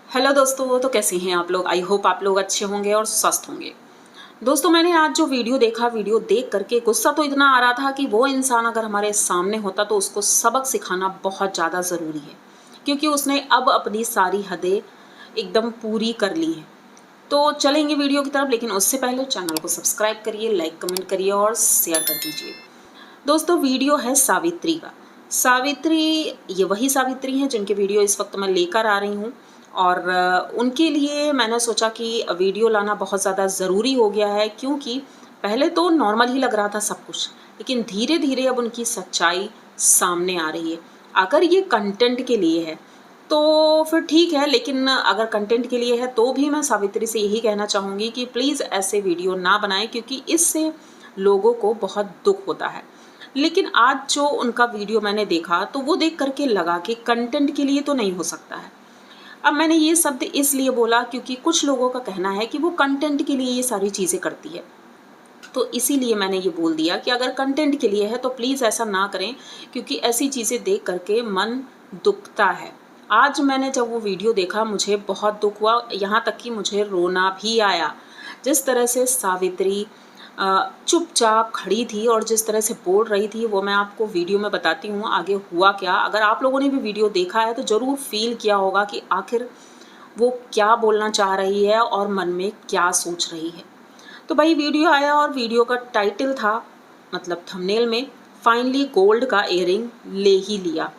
Hello दोस्तों, तो कैसे हैं आप लोग। आई होप आप लोग अच्छे होंगे और स्वस्थ होंगे। दोस्तों, मैंने आज जो वीडियो देखा, वीडियो देख करके गुस्सा तो इतना आ रहा था कि वो इंसान अगर हमारे सामने होता तो उसको सबक सिखाना बहुत ज़्यादा ज़रूरी है, क्योंकि उसने अब अपनी सारी हदें एकदम पूरी कर ली हैं। तो चलेंगे वीडियो की तरफ, लेकिन उससे पहले चैनल को सब्सक्राइब करिए, लाइक कमेंट करिए और शेयर कर दीजिए। दोस्तों, वीडियो है सावित्री का। सावित्री, ये वही सावित्री हैं जिनके वीडियो इस वक्त मैं लेकर आ रही हूँ। और उनके लिए मैंने सोचा कि वीडियो लाना बहुत ज़्यादा ज़रूरी हो गया है, क्योंकि पहले तो नॉर्मल ही लग रहा था सब कुछ, लेकिन धीरे धीरे अब उनकी सच्चाई सामने आ रही है। अगर ये कंटेंट के लिए है तो फिर ठीक है, लेकिन अगर कंटेंट के लिए है तो भी मैं सावित्री से यही कहना चाहूँगी कि प्लीज़ ऐसे वीडियो ना बनाएं, क्योंकि इससे लोगों को बहुत दुख होता है। लेकिन आज जो उनका वीडियो मैंने देखा तो वो देख करके लगा कि कंटेंट के लिए तो नहीं हो सकता है। अब मैंने ये शब्द इसलिए बोला क्योंकि कुछ लोगों का कहना है कि वो कंटेंट के लिए ये सारी चीज़ें करती है, तो इसीलिए मैंने ये बोल दिया कि अगर कंटेंट के लिए है तो प्लीज़ ऐसा ना करें, क्योंकि ऐसी चीज़ें देख करके मन दुखता है। आज मैंने जब वो वीडियो देखा मुझे बहुत दुख हुआ, यहाँ तक कि मुझे रोना भी आया। जिस तरह से सावित्री चुपचाप खड़ी थी और जिस तरह से बोल रही थी, वो मैं आपको वीडियो में बताती हूँ आगे हुआ क्या। अगर आप लोगों ने भी वीडियो देखा है तो ज़रूर फील किया होगा कि आखिर वो क्या बोलना चाह रही है और मन में क्या सोच रही है। तो भाई वीडियो आया और वीडियो का टाइटल था, मतलब थंबनेल में, फाइनली गोल्ड का इयररिंग ले ही लिया।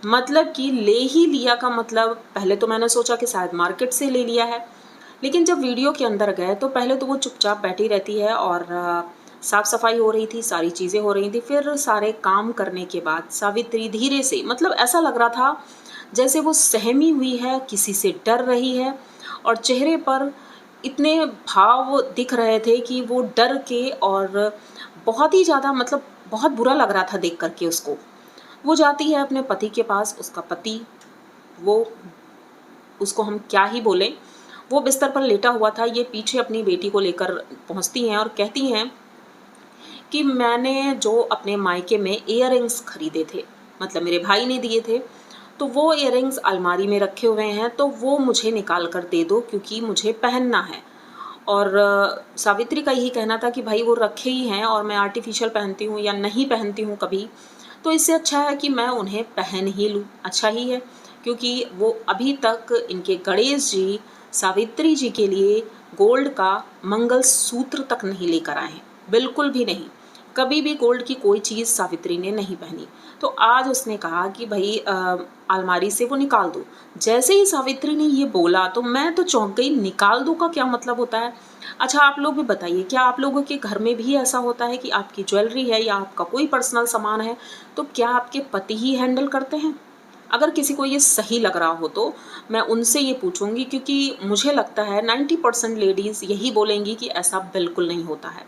मतलब कि ले ही लिया का मतलब, पहले तो मैंने सोचा कि शायद मार्केट से ले लिया है, लेकिन जब वीडियो के अंदर गए तो पहले तो वो चुपचाप बैठी रहती है और साफ सफाई हो रही थी, सारी चीज़ें हो रही थी। फिर सारे काम करने के बाद सावित्री धीरे से, मतलब ऐसा लग रहा था जैसे वो सहमी हुई है, किसी से डर रही है, और चेहरे पर इतने भाव दिख रहे थे कि वो डर के, और बहुत ही ज़्यादा, मतलब बहुत बुरा लग रहा था देख करके उसको। वो जाती है अपने पति के पास, उसका पति, वो, उसको हम क्या ही बोलें, वो बिस्तर पर लेटा हुआ था। ये पीछे अपनी बेटी को लेकर पहुंचती हैं और कहती हैं कि मैंने जो अपने मायके में इयररिंग्स खरीदे थे, मतलब मेरे भाई ने दिए थे, तो वो इयररिंग्स अलमारी में रखे हुए हैं, तो वो मुझे निकाल कर दे दो क्योंकि मुझे पहनना है। और सावित्री का यही कहना था कि भाई वो रखे ही हैं और मैं आर्टिफिशियल पहनती हूँ या नहीं पहनती हूँ कभी, तो इससे अच्छा है कि मैं उन्हें पहन ही लूँ, अच्छा ही है। क्योंकि वो अभी तक इनके गणेश जी सावित्री जी के लिए गोल्ड का मंगलसूत्र तक नहीं लेकर आए हैं, बिल्कुल भी नहीं। कभी भी गोल्ड की कोई चीज़ सावित्री ने नहीं पहनी। तो आज उसने कहा कि भाई अलमारी से वो निकाल दो। जैसे ही सावित्री ने ये बोला तो मैं तो चौंक गई, निकाल दो का क्या मतलब होता है। अच्छा, आप लोग भी बताइए, क्या आप लोगों के घर में भी ऐसा होता है कि आपकी ज्वेलरी है या आपका कोई पर्सनल सामान है तो क्या आपके पति ही हैंडल करते हैं? अगर किसी को ये सही लग रहा हो तो मैं उनसे ये पूछूंगी, क्योंकि मुझे लगता है 90% लेडीज़ यही बोलेंगी कि ऐसा बिल्कुल नहीं होता है।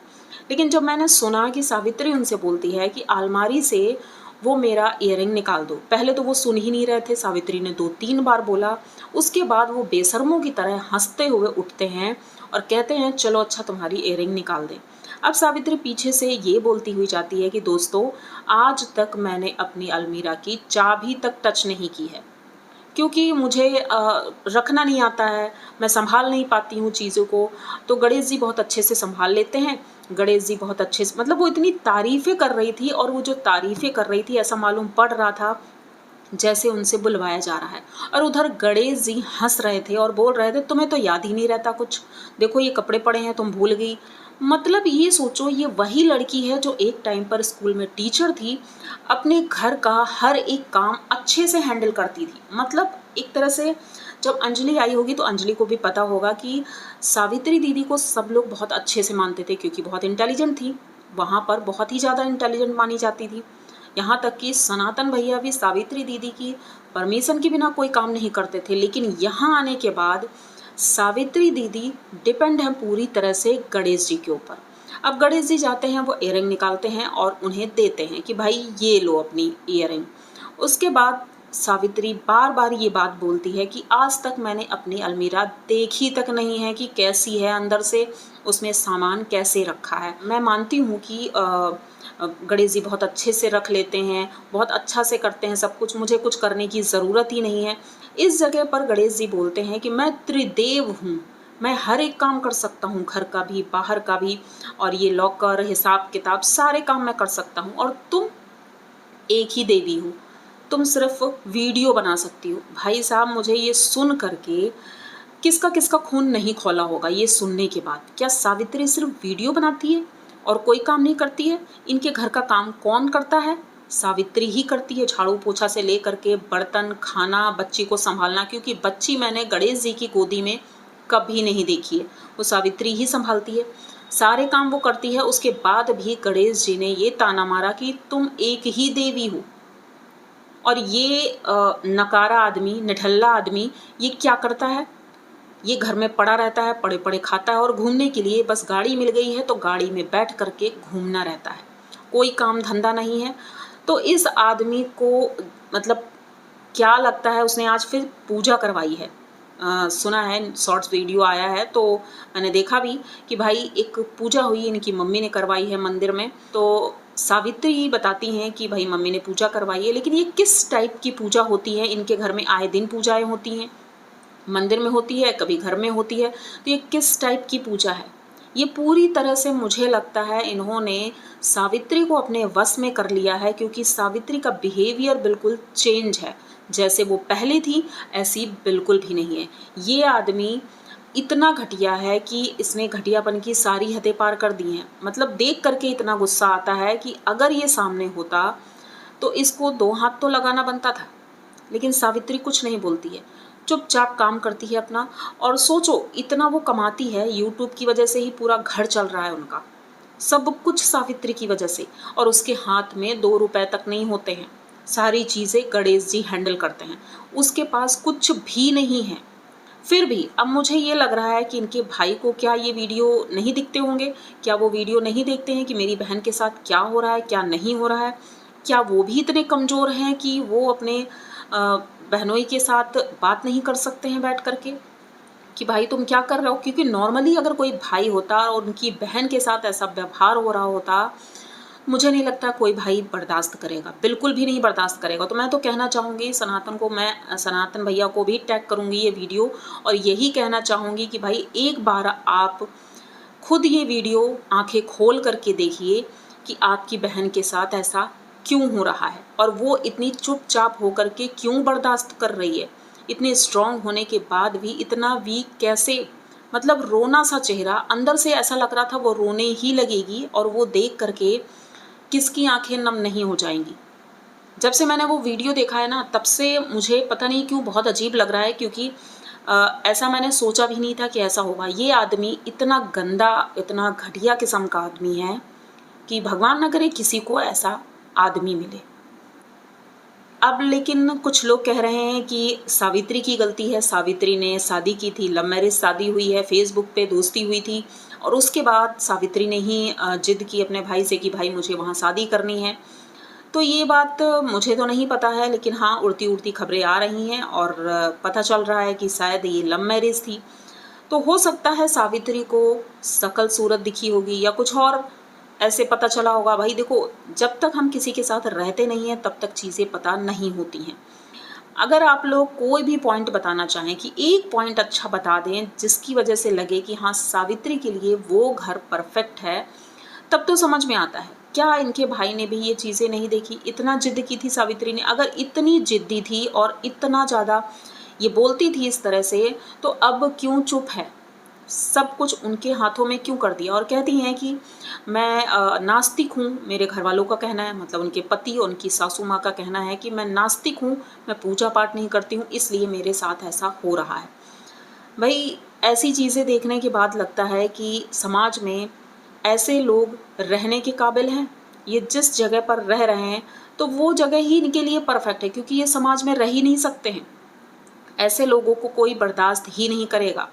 लेकिन जब मैंने सुना कि सावित्री उनसे बोलती है कि अलमारी से वो मेरा इयररिंग निकाल दो, पहले तो वो सुन ही नहीं रहे थे, सावित्री ने 2-3 बार बोला। उसके बाद वो बेशर्मों की तरह हंसते हुए उठते हैं और कहते हैं चलो अच्छा तुम्हारी इयररिंग निकाल दें। अब सावित्री पीछे से ये बोलती हुई जाती है कि दोस्तों, आज तक मैंने अपनी अलमीरा की चाबी तक टच नहीं की है, क्योंकि मुझे रखना नहीं आता है, मैं संभाल नहीं पाती हूँ चीज़ों को। तो गणेश जी बहुत अच्छे से संभाल लेते हैं। गणेश जी बहुत अच्छे से, मतलब वो इतनी तारीफ़ें कर रही थी, और वो जो तारीफ़ें कर रही थी ऐसा मालूम पड़ रहा था जैसे उनसे बुलवाया जा रहा है। और उधर गणेश जी हंस रहे थे और बोल रहे थे तुम्हें तो याद ही नहीं रहता कुछ, देखो ये कपड़े पड़े हैं तुम भूल गई। मतलब ये सोचो, ये वही लड़की है जो एक टाइम पर स्कूल में टीचर थी, अपने घर का हर एक काम अच्छे से हैंडल करती थी। मतलब एक तरह से जब अंजलि आई होगी तो अंजलि को भी पता होगा कि सावित्री दीदी को सब लोग बहुत अच्छे से मानते थे, क्योंकि बहुत इंटेलिजेंट थी, वहाँ पर बहुत ही ज़्यादा इंटेलिजेंट मानी जाती थी। यहाँ तक कि सनातन भैया भी सावित्री दीदी की परमिशन के बिना कोई काम नहीं करते थे। लेकिन यहाँ आने के बाद सावित्री दीदी डिपेंड है पूरी तरह से गणेश जी के ऊपर। अब गणेश जी जाते हैं, वो इयररिंग निकालते हैं और उन्हें देते हैं कि भाई ये लो अपनी इयररिंग। उसके बाद सावित्री बार बार ये बात बोलती है कि आज तक मैंने अपनी अलमीरा देखी तक नहीं है कि कैसी है अंदर से, उसमें सामान कैसे रखा है। मैं मानती हूँ कि गणेश जी बहुत अच्छे से रख लेते हैं, बहुत अच्छा से करते हैं सब कुछ, मुझे कुछ करने की ज़रूरत ही नहीं है। इस जगह पर गणेश जी बोलते हैं कि मैं त्रिदेव हूँ, मैं हर एक काम कर सकता हूँ, घर का भी बाहर का भी, और ये लॉकर हिसाब किताब सारे काम मैं कर सकता हूँ, और तुम एक ही देवी हो, तुम सिर्फ वीडियो बना सकती हो। भाई साहब, मुझे ये सुन करके किसका किसका खून नहीं खौला होगा ये सुनने के बाद। क्या सावित्री सिर्फ वीडियो बनाती है और कोई काम नहीं करती है? इनके घर का काम कौन करता है? सावित्री ही करती है, झाड़ू पोछा से लेकर के बर्तन, खाना, बच्ची को संभालना। क्योंकि बच्ची मैंने गणेश जी की गोदी में कभी नहीं देखी है, वो सावित्री ही संभालती है, सारे काम वो करती है। उसके बाद भी गणेश जी ने ये ताना मारा कि तुम एक ही देवी हो। और ये नकारा आदमी, निठल्ला आदमी, ये क्या करता है? ये घर में पड़ा रहता है, पड़े पड़े खाता है, और घूमने के लिए बस गाड़ी मिल गई है तो गाड़ी में बैठ करके घूमना रहता है, कोई काम धंधा नहीं है। तो इस आदमी को मतलब क्या लगता है, उसने आज फिर पूजा करवाई है। सुना है, शॉर्ट्स वीडियो आया है तो मैंने देखा भी कि भाई एक पूजा हुई, इनकी मम्मी ने करवाई है मंदिर में। तो सावित्री बताती हैं कि भाई मम्मी ने पूजा करवाई है, लेकिन ये किस टाइप की पूजा होती है? इनके घर में आए दिन पूजाएं होती हैं, मंदिर में होती है, कभी घर में होती है, तो ये किस टाइप की पूजा है? ये पूरी तरह से मुझे लगता है इन्होंने सावित्री को अपने वश में कर लिया है, क्योंकि सावित्री का बिहेवियर बिल्कुल चेंज है। जैसे वो पहले थी ऐसी बिल्कुल भी नहीं है। ये आदमी इतना घटिया है कि इसने घटियापन की सारी हदें पार कर दी हैं। मतलब देख करके इतना गुस्सा आता है कि अगर ये सामने होता तो इसको 2 हाथ तो लगाना बनता था, लेकिन सावित्री कुछ नहीं बोलती है, चुपचाप काम करती है अपना। और सोचो, इतना वो कमाती है, यूट्यूब की वजह से ही पूरा घर चल रहा है उनका, सब कुछ सावित्री की वजह से। और उसके हाथ में 2 रुपए तक नहीं होते हैं, सारी चीज़ें गणेश जी हैंडल करते हैं, उसके पास कुछ भी नहीं है। फिर भी अब मुझे ये लग रहा है कि इनके भाई को क्या ये वीडियो नहीं दिखते होंगे? क्या वो वीडियो नहीं देखते हैं कि मेरी बहन के साथ क्या हो रहा है, क्या नहीं हो रहा है? क्या वो भी इतने कमज़ोर हैं कि वो अपने बहनोई के साथ बात नहीं कर सकते हैं बैठ करके कि भाई तुम क्या कर रहे हो? क्योंकि नॉर्मली अगर कोई भाई होता और उनकी बहन के साथ ऐसा व्यवहार हो रहा होता, मुझे नहीं लगता कोई भाई बर्दाश्त करेगा, बिल्कुल भी नहीं बर्दाश्त करेगा। तो मैं तो कहना चाहूँगी सनातन को, मैं सनातन भैया को भी टैग करूँगी ये वीडियो, और यही कहना चाहूँगी कि भाई एक बार आप खुद ये वीडियो आंखें खोल करके देखिए कि आपकी बहन के साथ ऐसा क्यों हो रहा है, और वो इतनी चुपचाप होकर के क्यों बर्दाश्त कर रही है। इतने स्ट्रांग होने के बाद भी इतना वीक कैसे? मतलब रोना सा चेहरा, अंदर से ऐसा लग रहा था वो रोने ही लगेगी, और वो देख करके किसकी आंखें नम नहीं हो जाएंगी। जब से मैंने वो वीडियो देखा है ना, तब से मुझे पता नहीं क्यों बहुत अजीब लग रहा है, क्योंकि ऐसा मैंने सोचा भी नहीं था कि ऐसा होगा। ये आदमी इतना गंदा, इतना घटिया किस्म का आदमी है कि भगवान न करे किसी को ऐसा आदमी मिले। अब लेकिन कुछ लोग कह रहे हैं कि सावित्री की गलती है, सावित्री ने शादी की थी, लव मैरिज शादी हुई है, फेसबुक पे दोस्ती हुई थी, और उसके बाद सावित्री ने ही जिद की अपने भाई से कि भाई मुझे वहाँ शादी करनी है। तो ये बात मुझे तो नहीं पता है, लेकिन हाँ उड़ती उड़ती खबरें आ रही हैं, और पता चल रहा है कि शायद ये लव मैरिज थी। तो हो सकता है सावित्री को शकल सूरत दिखी होगी या कुछ और ऐसे पता चला होगा। भाई देखो, जब तक हम किसी के साथ रहते नहीं हैं तब तक चीज़ें पता नहीं होती हैं। अगर आप लोग कोई भी पॉइंट बताना चाहें कि एक पॉइंट अच्छा बता दें जिसकी वजह से लगे कि हाँ सावित्री के लिए वो घर परफेक्ट है, तब तो समझ में आता है। क्या इनके भाई ने भी ये चीज़ें नहीं देखी? इतना जिद की थी सावित्री ने, अगर इतनी जिद्दी थी और इतना ज़्यादा ये बोलती थी इस तरह से, तो अब क्यों चुप है? सब कुछ उनके हाथों में क्यों कर दिया? और कहती हैं कि मैं नास्तिक हूँ, मेरे घर वालों का कहना है, मतलब उनके पति और उनकी सासू माँ का कहना है कि मैं नास्तिक हूँ, मैं पूजा पाठ नहीं करती हूँ, इसलिए मेरे साथ ऐसा हो रहा है। भाई ऐसी चीज़ें देखने के बाद लगता है कि समाज में ऐसे लोग रहने के काबिल हैं। ये जिस जगह पर रह रहे हैं तो वो जगह ही इनके लिए परफेक्ट है, क्योंकि ये समाज में रह ही नहीं सकते हैं। ऐसे लोगों को कोई बर्दाश्त ही नहीं करेगा।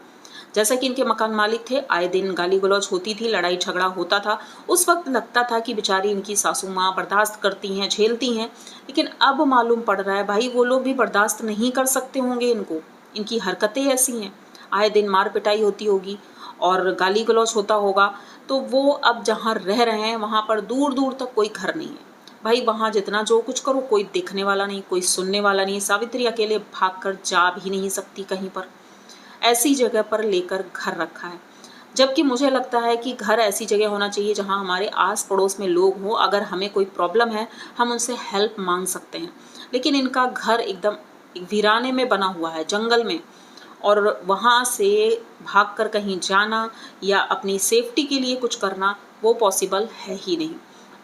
जैसा कि इनके मकान मालिक थे, आए दिन गाली गलौज होती थी, लड़ाई झगड़ा होता था। उस वक्त लगता था कि बेचारी इनकी सासू माँ बर्दाश्त करती हैं, झेलती हैं, लेकिन अब मालूम पड़ रहा है भाई वो लोग भी बर्दाश्त नहीं कर सकते होंगे इनको, इनकी हरकतें ऐसी हैं। आए दिन मार पिटाई होती होगी और गाली गलौज होता होगा। तो वो अब जहाँ रह रहे हैं वहाँ पर दूर दूर तक कोई घर नहीं है भाई। वहाँ जितना जो कुछ करो कोई देखने वाला नहीं, कोई सुनने वाला नहीं। सावित्री अकेले भागकर जा भी नहीं सकती कहीं पर, ऐसी जगह पर लेकर घर रखा है। जबकि मुझे लगता है कि घर ऐसी जगह होना चाहिए जहाँ हमारे आस पड़ोस में लोग हों, अगर हमें कोई प्रॉब्लम है हम उनसे हेल्प मांग सकते हैं। लेकिन इनका घर एकदम वीराने में बना हुआ है, जंगल में, और वहाँ से भागकर कहीं जाना या अपनी सेफ्टी के लिए कुछ करना वो पॉसिबल है ही नहीं।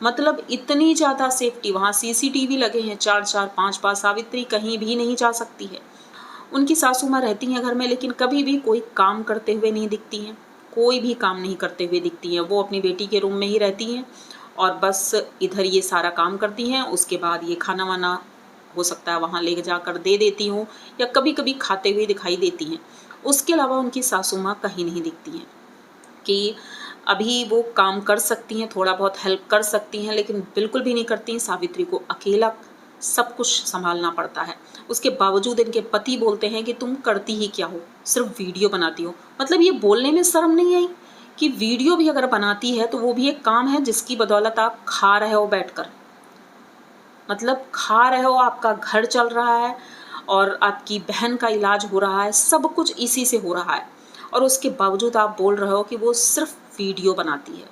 मतलब इतनी ज़्यादा सेफ्टी, वहाँ सीसीटीवी लगे हैं 4-4 5-5, सावित्री कहीं भी नहीं जा सकती है। उनकी सासू माँ रहती हैं घर में, लेकिन कभी भी कोई काम करते हुए नहीं दिखती हैं, कोई भी काम नहीं करते हुए दिखती हैं। वो अपनी बेटी के रूम में ही रहती हैं और बस इधर ये सारा काम करती हैं। उसके बाद ये खाना वाना हो सकता है वहाँ ले जाकर दे देती हूँ, या कभी कभी खाते हुए दिखाई देती हैं। उसके अलावा उनकी सासू माँ कहीं नहीं दिखती हैं कि अभी वो काम कर सकती हैं, थोड़ा बहुत हेल्प कर सकती हैं, लेकिन बिल्कुल भी नहीं करती हैं। सावित्री को अकेला सब कुछ संभालना पड़ता है। उसके बावजूद इनके पति बोलते हैं कि तुम करती ही क्या हो, सिर्फ वीडियो बनाती हो। मतलब ये बोलने में शर्म नहीं आई कि वीडियो भी अगर बनाती है तो वो भी एक काम है जिसकी बदौलत आप खा रहे हो बैठकर। मतलब खा रहे हो, आपका घर चल रहा है और आपकी बहन का इलाज हो रहा है, सब कुछ इसी से हो रहा है, और उसके बावजूद आप बोल रहे हो कि वो सिर्फ वीडियो बनाती है।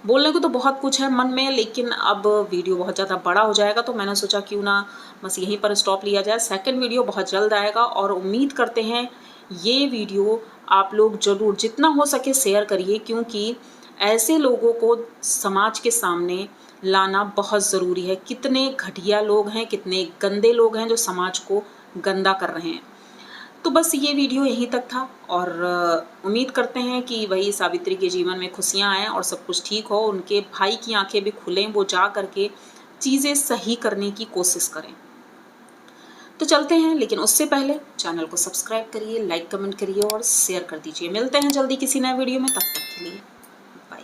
बोलने को तो बहुत कुछ है मन में, लेकिन अब वीडियो बहुत ज़्यादा बड़ा हो जाएगा, तो मैंने सोचा क्यों ना बस यहीं पर स्टॉप लिया जाए। सेकंड वीडियो बहुत जल्द आएगा और उम्मीद करते हैं ये वीडियो आप लोग ज़रूर जितना हो सके शेयर करिए, क्योंकि ऐसे लोगों को समाज के सामने लाना बहुत ज़रूरी है। कितने घटिया लोग हैं, कितने गंदे लोग हैं जो समाज को गंदा कर रहे हैं। तो बस ये वीडियो यहीं तक था, और उम्मीद करते हैं कि वही सावित्री के जीवन में खुशियाँ आएँ और सब कुछ ठीक हो, उनके भाई की आंखें भी खुलें, वो जा करके चीज़ें सही करने की कोशिश करें। तो चलते हैं, लेकिन उससे पहले चैनल को सब्सक्राइब करिए, लाइक कमेंट करिए और शेयर कर दीजिए। मिलते हैं जल्दी किसी नए वीडियो में, तब तक के लिए बाय।